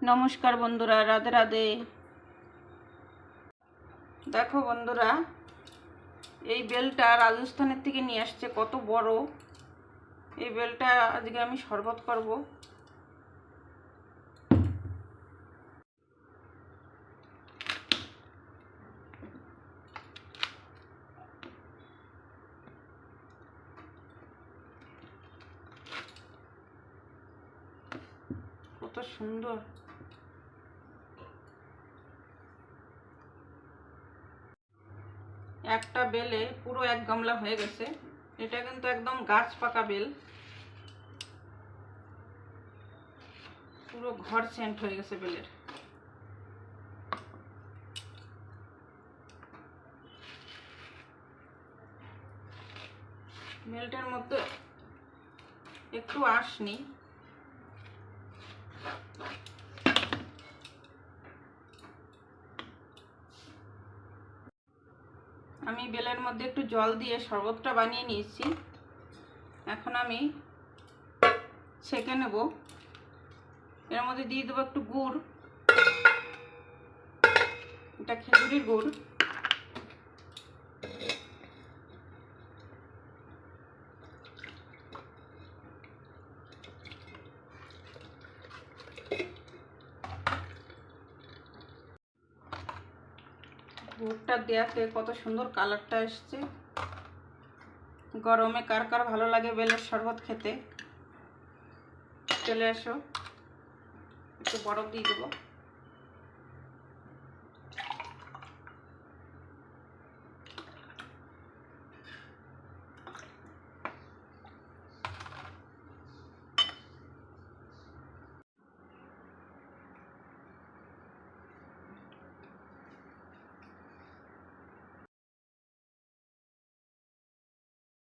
নমস্কার বন্ধুরা, রাধে রাধে। দেখো বন্ধুরা, এই বেলটা রাজস্থানের থেকে নিয়ে আসছে, কত বড়। এই বেলটা আজকে আমি শরবত করব। কত সুন্দর। একটা বেলে পুরো এক গামলা হয়ে গেছে। এটা কিন্তু একদম গাছ পাকা বেল, পুরো ঘর সেন্ট হয়ে গেছে বেলের। বেলটার মধ্যে একটু আঁশ নেই। আমি বেলের মধ্যে একটু জল দিয়ে শরবতটা বানিয়ে নিয়েছি। এখন আমি ছেঁকে নেব। এর মধ্যে দিয়ে দেবো একটু গুড়, এটা খেজুরির গুড়। গুড়টা দেওয়াতে কত সুন্দর কালারটা এসছে। গরমে কার কার ভালো লাগে বেলের শরবত খেতে, চলে আসো। একটু বরফ দিয়ে দেবো।